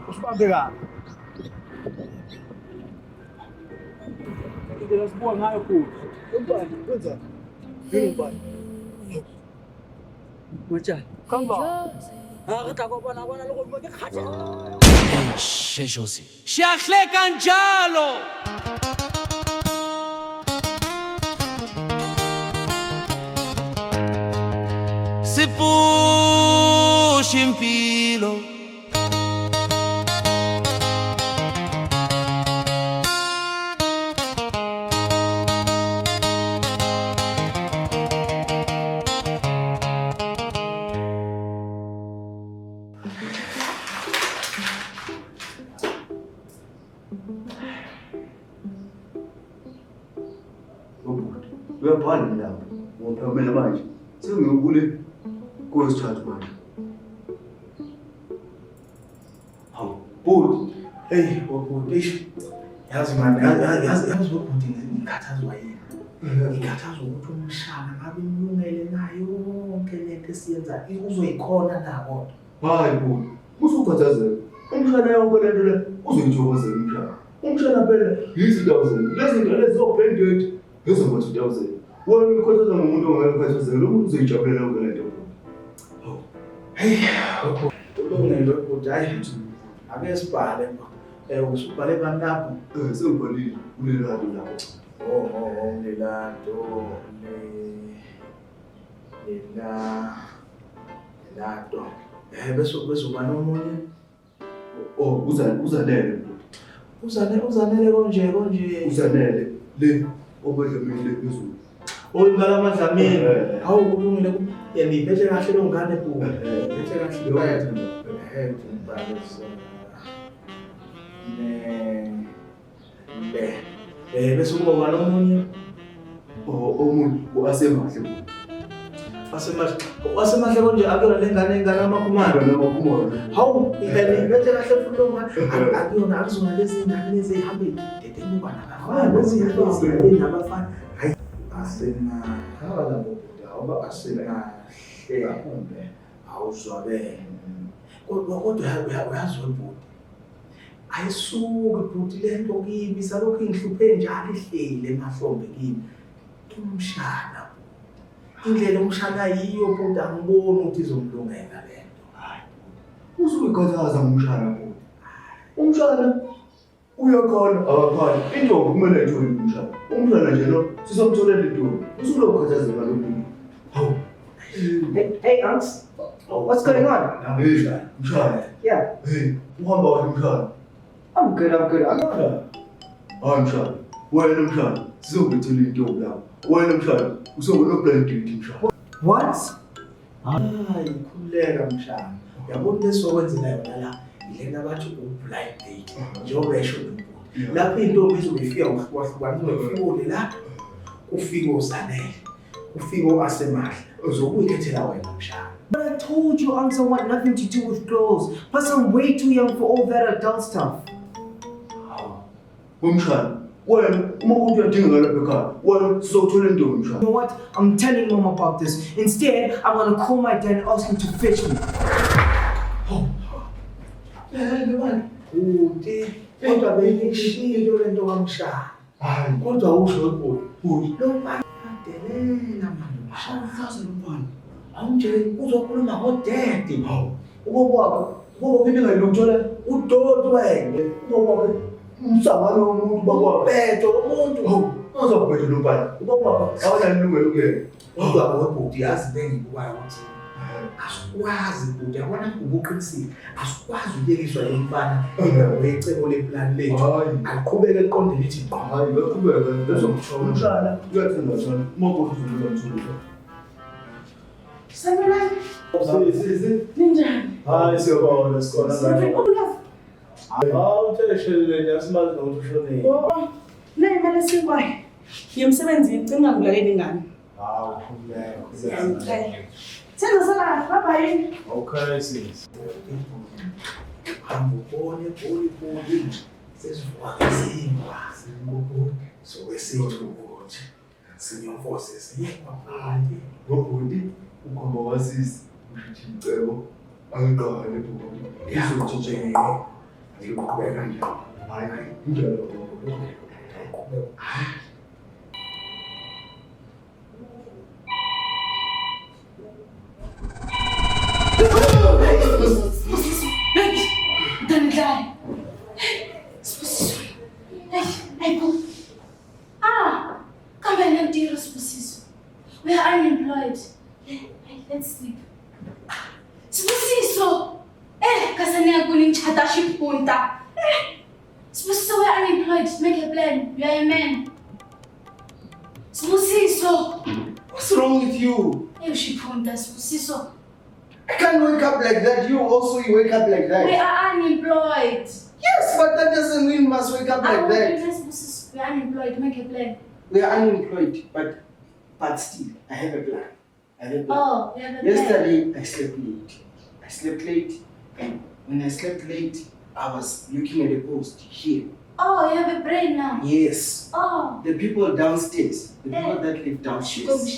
Usibambe kahle. Indlela sibuka ngayo futhi. Umbani, wenzani? Yini umbani? Machana, khamba. Akutha kobona lokho ngeke khatha. Shejosi. Siyahleka njalo. Sipusha impilo. Uyabhala lapho ngophemela manje sengiyokule kwesithathu manje hawu budi Hey, wabhuti, yazi mani, yazi wabhuti ngikhathazwa yini? Ngikhathazwa ukuthi umshana ngabe imlungele nayo yonke lento esiyenza uzoyikhona na kodwa. hayi budi usukhathazeka umshana yonke lento le uzoyithokozela umshana phela yizi-1000 lezi zinto lezi zo-branded ezama-2000 wena ukhathaza ngomuntu ongakhathazeka lo muntu uzoyijabulela yonke lento hawu Hey, wabhuti, ulungile wabhuti, hayi, ake sibhale, usubhale bani lapho? sengibhalile kulelado lapho Lelado. Bese uba nomunye? uzanele Uzanele konje. uzanele le obadlamile phezulu Oyingala amadlamini. Hawu kulungile yangiphethe kahle lo ngane bu. Ngiphethe kahle bayatha. Bese kuba nomunye? omuntu asemahle Wasemahle konje akuyona lengane amakhumalo. Hawu ngiphethe kahle futhi lo ngane. Akuyona akuzona lezi ngane lezi ezihambe dedemuka nabafana. Lezi nabafana. Hayi asemahle. Awuzwabele. Kodwa uyazi webhuti. Ayisuke bhuti lento kimi salokhu ingihluphe njalo ihlele emahlombe kimi. Umshana. Indlela umshana yiyo bhuti angiboni ukuthi izomlungela lento. hayi usuyikhathaza ngomshana bhuti umshana uyakhona akakhona intombi kumele ayithole umshana nje lo sizomtholela intombi usulokukhathazeka lo muntu hawu Hey, Unks. What's going on? mshana Yeah, uhamba wathi mshana I'm good. I'm hayi mshana wena mshana sizongithela intombi lapho wena mshana usokunoblind date mshana What? Hayi khuleka mshana. Yabona lesokwenzela yona la ilena bathi blind date. Njengoba esho lo muntu. Lapho intombi izobefika uhlukahlukana uzofike la ufike usanele. Ufike asemahle. Uzokuyikhethela wena mshana. But I told you, Unks, I want nothing to do with girls. Plus, I'm way too young for all that adult stuff. umshana wena uma uthi uyadinga lapha ekhaya wena sizothola intombi mshana You know what? I'm telling Mom about this. Instead, I'm gonna call my dad and ask him to fetch me. Uthi kodwa bengishilo lento kamshana. hayi Kodwa usho bhuti. Lo mfana adelela manje mshana. Awunjeni uzokhuluma ngodade. ubaba kimi ngayilokuthola Udodo wena. ubaba umsangano womuntu bakwabo Betho umuntu. uzobhedela umbani ubaba awanalungelo kuyena Kodwa webhuti yazi bengibukayo ukuthi asikwazi bhuti yabona ubuqinisile asikwazi ukuyekiswa yomfana wecebo leplan lethu hayi aqhubeke eqonde lithi ngqo. hayi baqhubeka bezomshona umshana uyathanda shona uma kuzola mthululo Samurai, sisi ninjani? hayi siyabona sikona manje Utheshelele yasimazi nokuthi ushonile. Ne, imali esikwayo. Ngiyemsebenzini ngicela ngikulalele ingane. Khuleka. Senza sana, bye-bye. Okay sis. Hamba ubone boli sesivuka ngesimba sibubu sokwesithu ukuthi sinyomfose siyephaphali. ngobhuti ukhomba wasisi ushithi icebo angiqale bhuti Yakho Ayiqhubeka kanjalo. Hayi, injalo. Come and dear Spusiso. We are unemployed. Let's sleep. Spusiso! Kasani akuning chata shipunta. Spusiso, we are unemployed. Make a plan. You are a man. Spusiso! What's wrong with you? Shipunta, Spusiso. I can't wake up like that. You wake up like that. We are unemployed. Yes, but that doesn't mean we must wake up like that. Spusiso, we are unemployed. Make a plan. We are unemployed, but still, I have a plan. Oh, you have a plan. Yesterday, I slept late, and when I slept late, I was looking at the post here. Oh, you have a brain now. Yes. Oh. The people downstairs, the people that live downstairs,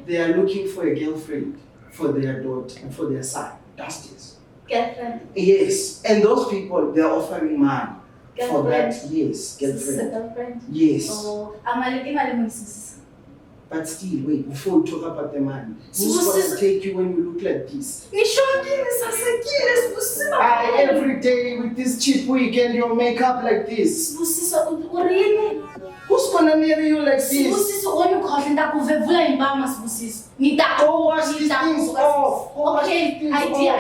they are looking for a girlfriend for their daughter and for their son downstairs. Girlfriend. Yes, and those people, they are offering money for Girlfriend. that. Yes, girlfriend. Girlfriend. Yes. Oh, I'm But still, wait, before we talk about the money, who's going to take you when you look like this? Every day with this cheap wig and your makeup like this. Who's going to marry you like this? Go wash these things off. Okay, idea.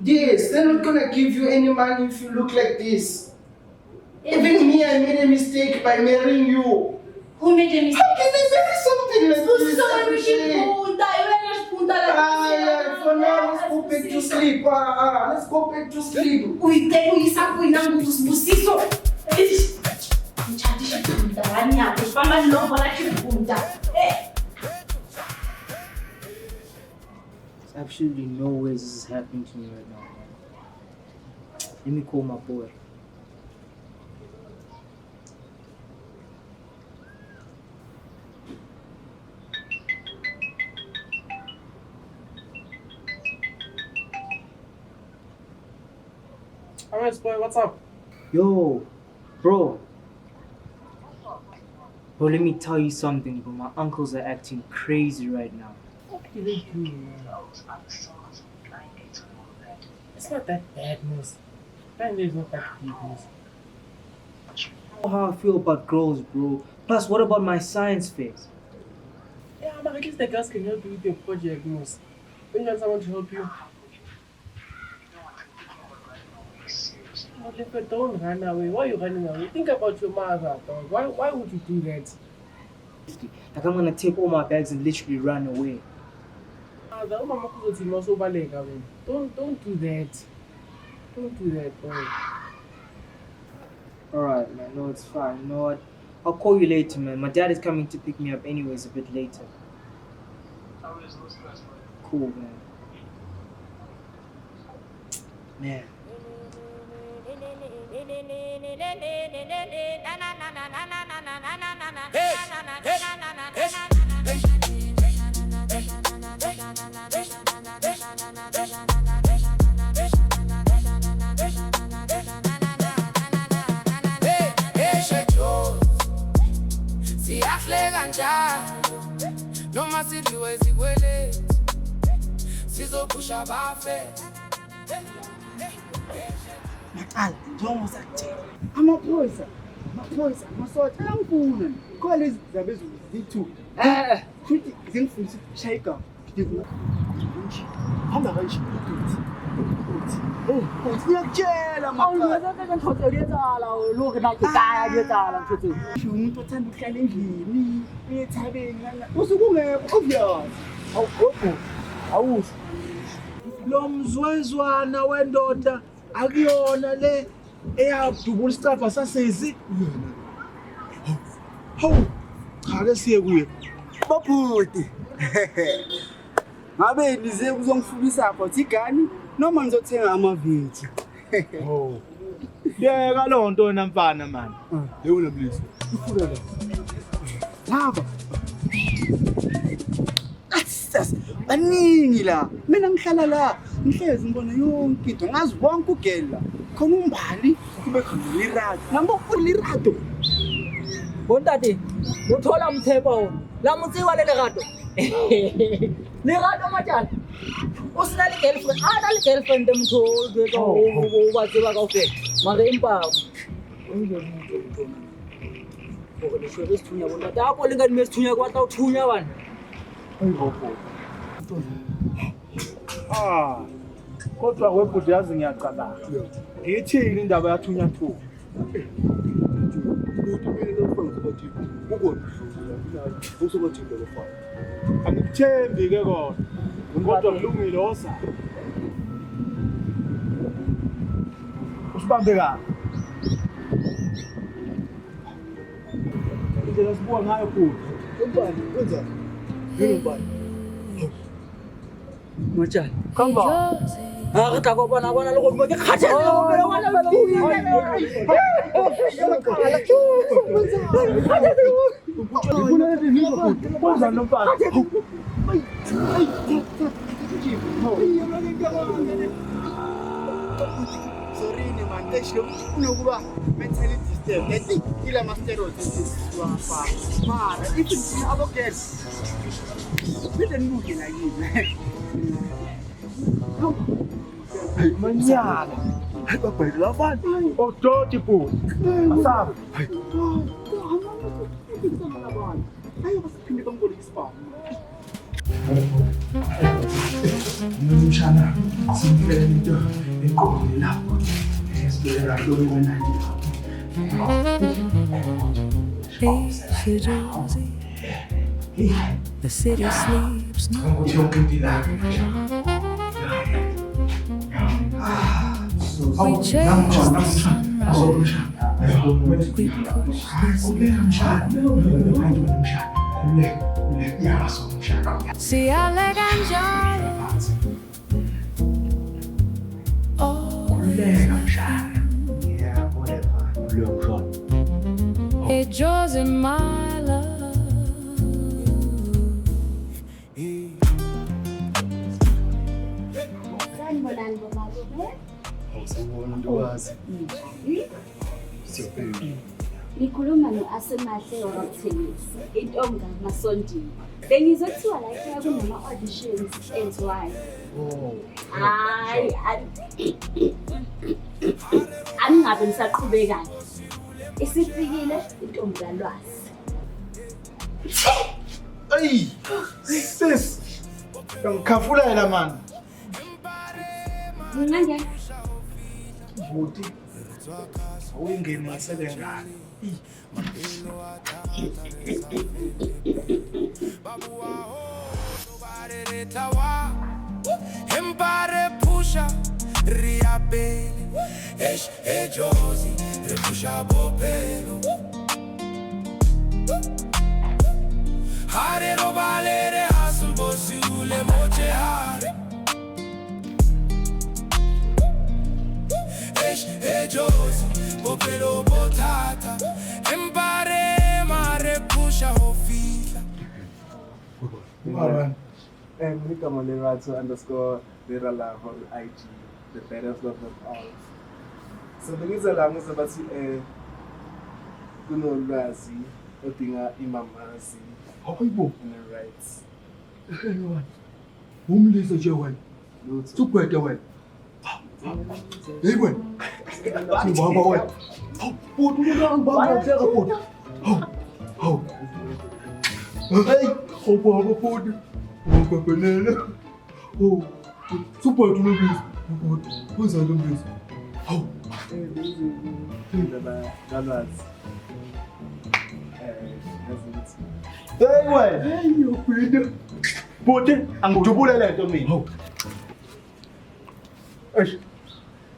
Yes, they're not going to give you any money if you look like this. Even me, I made a mistake by marrying you. Who made a mistake? How can they marry something like this? For now, let's go back to sleep. Let's go back to sleep. There's absolutely no way this is happening to me right now, man. Let me call my boy. Alright, boy, what's up? Yo, bro. Bro, let me tell you something, bro. My uncles are acting crazy right now. What are they doing, man? It's not that bad news. Apparently it's not that deep news. You know how I feel about girls, bro. Plus, what about my science phase? Yeah, but at least the girls can help you with your project news. When you want someone to help you. But don't run away. Why are you running away? Think about your mother, dog. Why would you do that? Like, I'm gonna take all my bags and literally run away. Don't do that. Don't do that, boy. Alright, man. No, it's fine. You know what? I'll call you later, man. My dad is coming to pick me up anyways a bit later. Cool, man. Man. Siyahle kanjalo noma sidliwe ezikweleti sizophusha bafe Maqala njengoba sakutshela amaphoyisa amasotsha ayangifuna khona lezi zabezulu zithu futhi zingifundisa ukushaya igama nje hamba kanje uthi ngiyakutshela maqala umuntu othanda ukuhlala endlini ethabeni usuke ungekho obvious awusho lo mzwezwana wendoda akuyona le eyadubula isicapha sasezi hawu cha ke siye kuye babhuti ngabe nize kuzongifubisa phothi igani noma ngizothenga amavithi oh yeka lo nto wena mfana mani yewona mlisi ufuna la laba baningi la mina ngihlala la Ngihlezi ngibona yonke into ngazi wonke ugela khona umbali kube khona lirado namba ulirado Bontate, uthola umthepa wona. La motsiwa le lerato. Lerato matjana. O sena le girlfriend. Na le girlfriend motho o ka o ba tseba kaofela. Mara empa o le shebe sethunya bontate. A ko le ka dime sethunya kwa tla o thunya bana. Kodwa webhuti yazi ngiyaqala. Ngiyithini indaba yathunya thu? Angikuthembi ke kodwa. Kodwa kulungile osa. Usibambe kahle. Indlela sibuka ngayo futhi. Ubani wenza? Yini Matjana. Kamba. Re tla kopana bona le go mo ke kgathetse go bela wena bela go Sorry man, kunokuba mentally disturbed. I think kila stereotypes wafaka. Mara if it's about girls, we don't look like it. Hey, manyala. Hey, babhayile labantu. Odoti bhuti. Asaba. Hey. Hayi basiphinde bangibone isibhamu. Mshana, simfele into eqondile lapho. Esibeka lo wena The city sleeps no ukuthi yonke into ilapha. We chase the sunrise. We push See how like I'm it draws in my love. Ngikhuluma no-Asemahle wakuthengisa intombi kaMasondini. Bengizothiwa la ekhaya kunama-auditions enziwayo. Hayi, angingabe ngisaqhubekayo. Isifikile intombi kaLwazi. Hey, sis. Ngikhafulela man. Ngingangena. Buti. Awungena ngasebengani. Empare pusha riapele esh ejosi repusha bopelo hare robalere hasul bosule moche hare esh ejosi bopelo botata empare mare pusha hofila Igama _Leralove on IG, the baddest love of all. So bengiza la ngize bathi kunolwazi odinga imamazi. Hayibo. And rights. Umlisa nje wena. Lutho. Sukwete wena. Hey wena. Baba wena. Buti ngibanga hleka buti. Haw. Hey, obaba buti. Ubabhenele. Oh. Sukwete umlisa. Buti. Wenza lo mlisa. Haw. Kalwazi. Hey wena. Hey yophinda. Buti angijubule lento mina. Haw.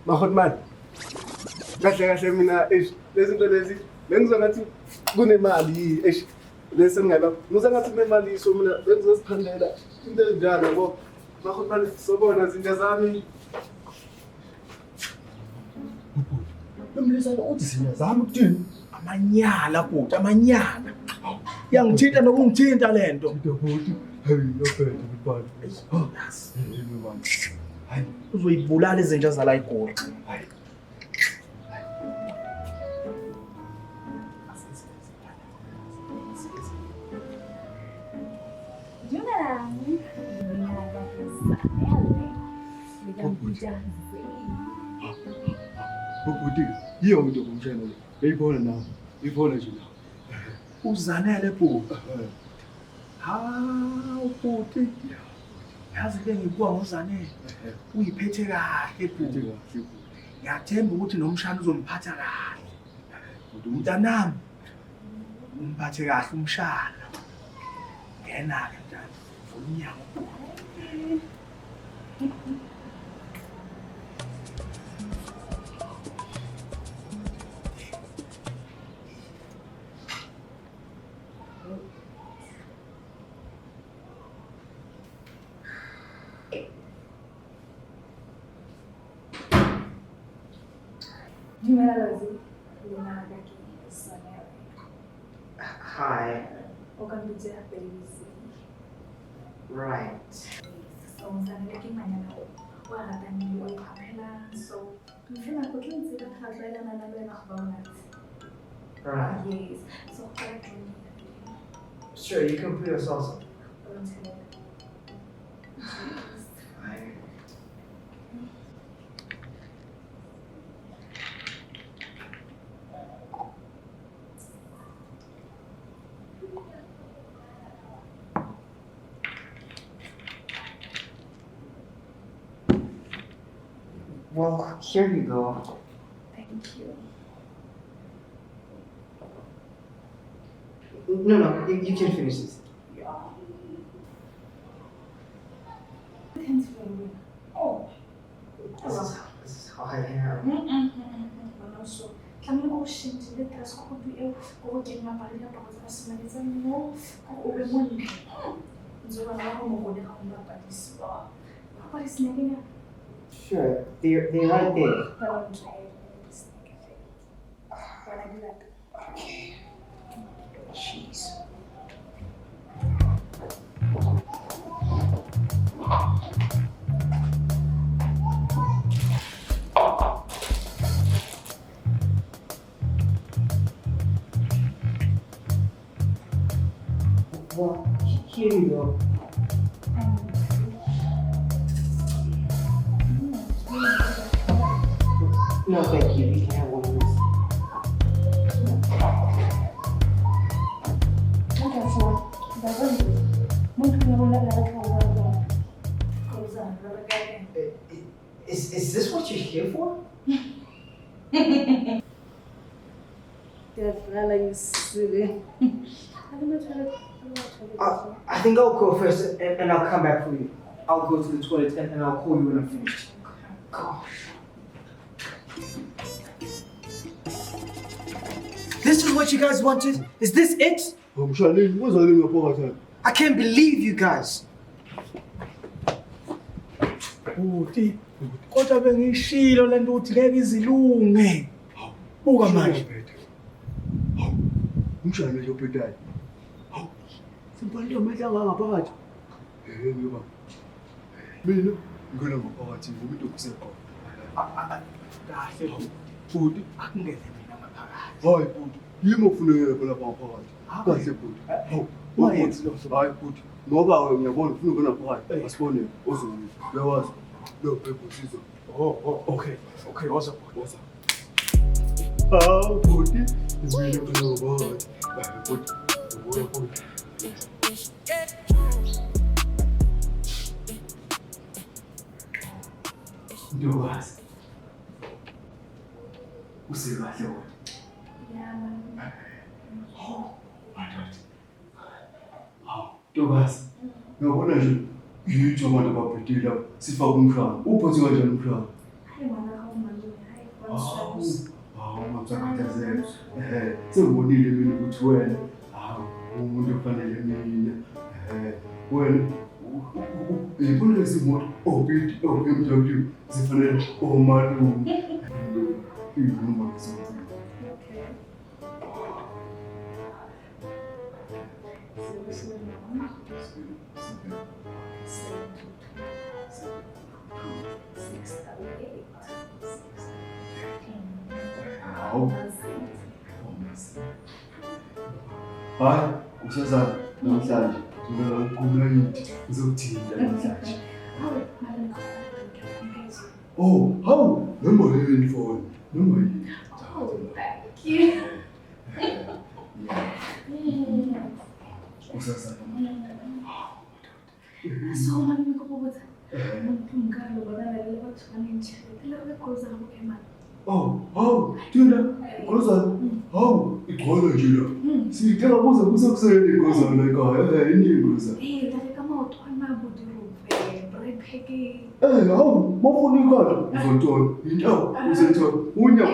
Mahotman. Kahle mina lezinto lezi bengizwa ngathi kunemali lesi ngiyaba ngizwa ngathi kunemali so mina bengizosiphandela into enjalo yabo Mahotman sobona izinto zami Umlisa uthi sina zami ukuthini? Amanyala buti, amanyala. Yangithinta nokungithinta lento. Buti. Hey, yophethe kubani. Yes. Hayi. Uzoyibulala izinja zala eGoli. Hayi. Ubhuti, yiyo into kumshana le. Uyibona nawe. Uyibona nje nawe. Uzanele bhuti. Hawu bhuti. Yazi ke ngikuwa ngozanele. Uyiphethe kahle bhuti. Ngiyathemba ukuthi nomshana uzomphatha kahle. Mntanami. Umphathe kahle umshana. Ngena-ke mntana. Vula umnyango. Hi. Right. Right. Sure, you can put yourself on. Fine. Well, here you go. Thank you. No, you can finish this. Thanks for me. Oh. This is how I am. So, kami ko shinti le dress code e o ke nga bali ka ba tsa simalitsa no o be mo nne. Nzoba na go mo go le ka mo ba diswa. Ba disne ke nya. Sure, they're right there. Don't try this thing. When I do that. Okay. Jeez. Well, here you go. No, thank you. You can have one of this. Is this what you're here for? You silly. I think I'll go first and I'll come back for you. I'll go to the toilet and I'll call you when I'm finished. Gosh. This is what you guys wanted? Is this it? I can't believe you guys. Bhuti. Kodwa bengishilo lento uthi ngeke izilunge. Buka manje. Umshana nje ophethayo. Hawu. Simpani amahla ngaphakathi. Ngoba. Mina ngikona ngaphakathi ngoba into kusekhona. Kahle Bhuti, akungene mina ngaphakathi. hayi bhuti. Yimi okufuneka lapha ngaphakathi. Kahle bhuti. Hawu. Wayenzi lo msebenzi. Hayi bhuti. Ngoba ngiyabona ufuna ukuna phakathi. Asibone ozweni. Uyawazi. Lo phepho sizo. Okay, what's up? Hawu bhuti. Mina ngikona ngaphakathi. Hayi bhuti. Ubuya bhuti. Ndokazi. Usekahle wena. Ndokazi. Ngiyabona nje yitho abantu ababhedile sifaka umhlanga. Uphothi kanjani umhlanga? Hawu mabusakhathazeka. Sengibonile mina ukuthi wena umuntu ofanele mina. Wena yibona lezi moto BMW zifanele omalume. Inoma ngizokwenza. Hawu. Hayi, kusasa namhlanje ngingaqhubeka ngithi ngizokuthinta namhlanje. Oh, hawu, noma yini phone, noma yini. Thank you. Kusasa. So mali ngikubuza. Ngalo badala lebathu banenjele. Lawe koza ngokemali. Oh, hawu, Thina, kusasa. Hawu, igcwala nje la. Sithenga kuze kusekuseni kusasa ekhaya, yini kusasa. Dale kama utwana budiruve, bread peke. Hawu, mafuna ikhala uzothola. Into uzothola. Unya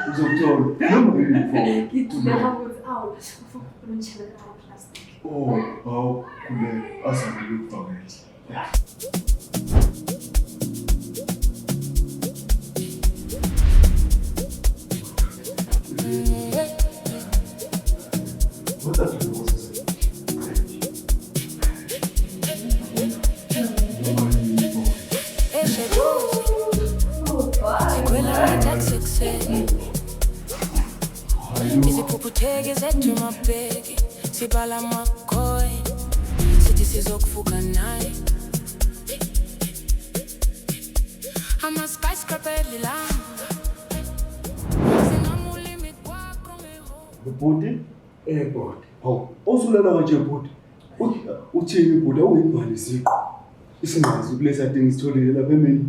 uzothola. Noma yini phone. Ngidlela ukuthi awu, ufuna ukunjela ka plastic. Oh, hawu, kule asangile ukufakela. What the fuck was it? Iziphuphuthe zethu mabheki sibala makhoy sithi sizokufuka naye ama skyscraper lilanga sinamulimi kwakho ngeho Bhuti, bhuti. hawu, osulala kanje bhuti. Uthini bhuti awungibhali isiqo. Isingazi kulesa thing sitholile lapha emini.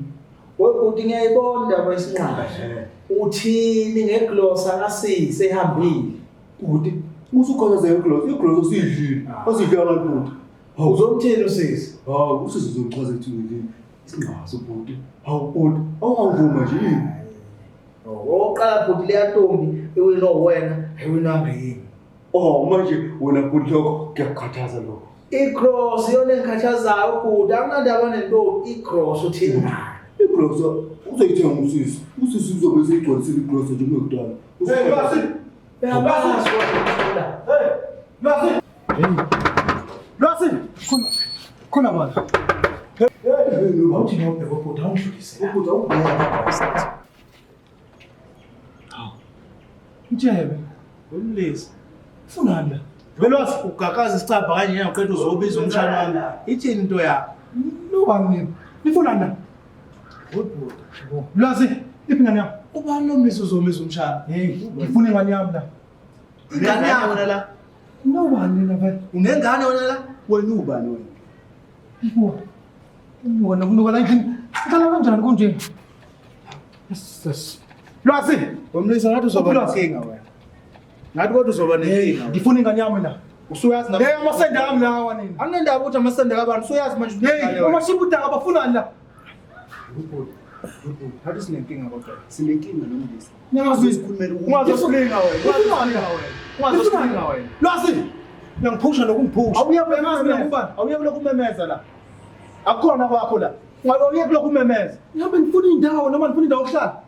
Bhuti ngiyayibona indaba yesinqaba. Uthini ngegloss akasise ehambile. Bhuti, usukhoza igloss, igloss usidlile. Asidlala bhuti. Hawu, Uzomthini usisi? hawu, usisi uzomchaza ethi ngini. Isingazi bhuti. Hawu bhuti, awungavuma nje yini? Oqala bhuti leya ntombi ewina wena, ewina ngini. Oh, manje wena bhuti lokho kuyakukhathaza lokho. Icross yona engikhathazayo bhuti, akunandaba nentombi icross uthini nayo. Igloss uzoyithenga usisi. Usisi uzobe seyigcwalisile igloss njengokudala. Uyabazi Lwasi, khona bana. awuthi nobheka bhuti awungidlulise. Bhuti awungibheka. Mtshebe, wemlisi. Funani la. Velwazi ugagaza isicabha kanje ngiyaqeda uzobiza umshana wami. Ithini into yakho? Nobani? Nifunani la? Wodbhuti. Lwazi, iphi ngane yakho? Ubani nomlisi uzobiza umshana? Hey, ngifuna ingane yami la. Ingane yakho wena la. Nobani la mfana? Unengane wena la. Wena ubani wena? Ibo. Wena kunuka la endlini. Uhlala kanjani kunje? Yes. Lwazi, Womlisa ngathi uzoba nenkinga wena. Ngathi kodwa uzoba nenkinga. ngifuna ingane yami la. Usuyazi na. Hey, amasende ami lawa nini? Angendaba ukuthi amasende kabantu usuyazi manje Hey, umashibuda abafunani la? Ngathi sinenkinga kodwa. Sinenkinga nomlisi. Ungazosilinga wena. Ungazosilinga wena. Lwazi, uyangiphusha nokungiphusha. Awuye kulokhu umemeza la. Akukhona kwakho la. Awuye kulokhu umemeza. Ngihambe ngifuna indawo noma ngifuna indawo yokuhlala.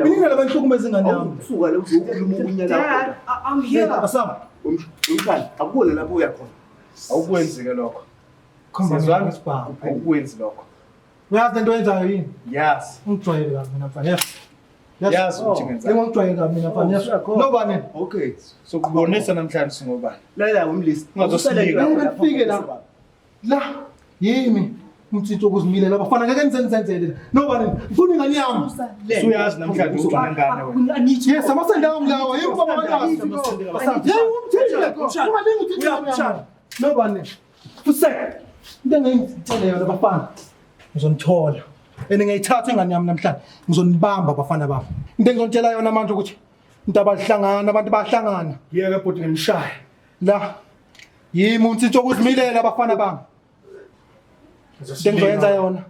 Mina la banhlukumeza ingane yami. Usuka la uzokhuluma ukunyala Dad, I'm here. Asama. umshana akubone lapho uya khona. Awukwenzi ke lokho. Sizwana isibhamu. Awukwenzi lokho. Uyazi lento oyenzayo yini? Yes. Ungijwayele kabi mina mfana. Yazi ukuthi ngenzani. Ngingijwayele kabi mina mfana. Nobani? Okay. Sokubonisa namhlanje singobani. Lalela umlisi. Ungazosilinga. Ngifike la. La yimi umthinto okuzimilela abafana ngeke nizenzenzele. Nobani? Ngifuna ingane yami. Usuyazi namhlanje ukuthi unengane wena. Yes, amasende ami lawa. Yimi kwa makazi. Hey, umthinto. Ungalingi uthini? Nobani? Useke. Into engiyithele yona abafana. Ngizonithola. Ngiyayithatha ingane yami namhlanje. Ngizonibamba abafana bami. Into engizonitshela yona manje ukuthi into abahlangana, abantu bahlangana. Yeke bhuti ngimshaya. La yimi umthinto okuzimilela abafana bami. Into engizoyenza yona.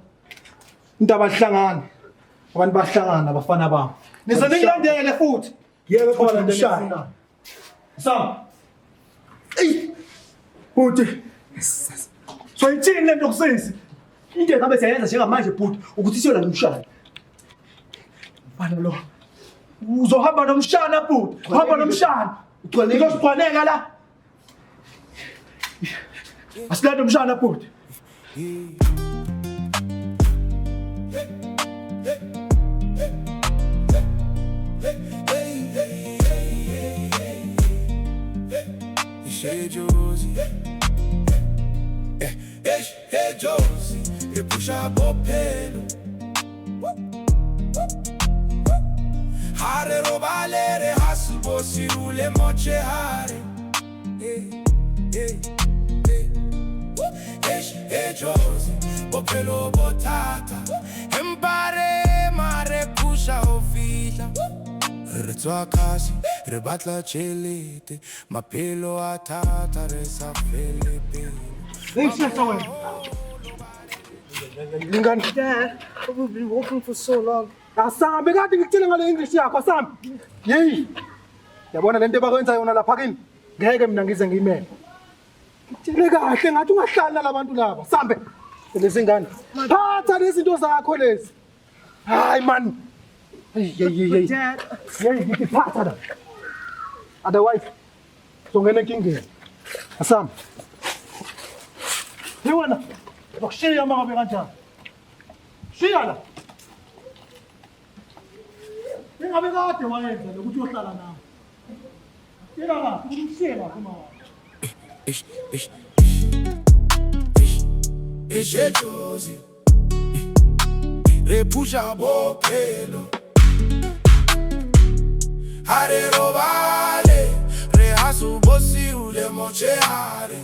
Into abahlangana. Abantu bahlangana abafana bami. Nizoningilandele futhi. Yeke Thola bhuti into ngimshaya. engiyifunayo. Sam. Ey. Bhuti. So ithini lento kusisi? Into engabe siyayenza njengamanje bhuti ukuthi siyona nomshana. Mfana lo. Uzohamba nomshana bhuti. Uhamba nomshana. Uzogcwaleka la. Asilande umshana bhuti. pusha bophelo hare robalere hasubosi ule moche hare Jozi bophelo botata empare mare pusha ofila re tswa kasi re batla chelete maphelo a thata re sa fele pelo Lingani. Dad, we've been walking for so long. Asambe kade ngikuthile ngale English yakho asambe. Yeyi. Yabona lento abakwenza yona lapha kini. Ngeke mina ngize ngiyimele. Ngitshele kahle ngathi ungahlala labantu laba. Sambe. Lezi ngane. Phatha lezi zinto zakho lezi. Hayi man. Yeyi. Dad, Yeyi ngithi phatha la. Otherwise songena enkingeni. Asambe. Yewena. Bakushiya mangabe kanjani? Shiya la. Ingabe kade wayenza lokuthi uyohlala nawe. Yena la, umshiye la kuma. Jozi re pusha bophelo hare robale re hasubosi ule moche hare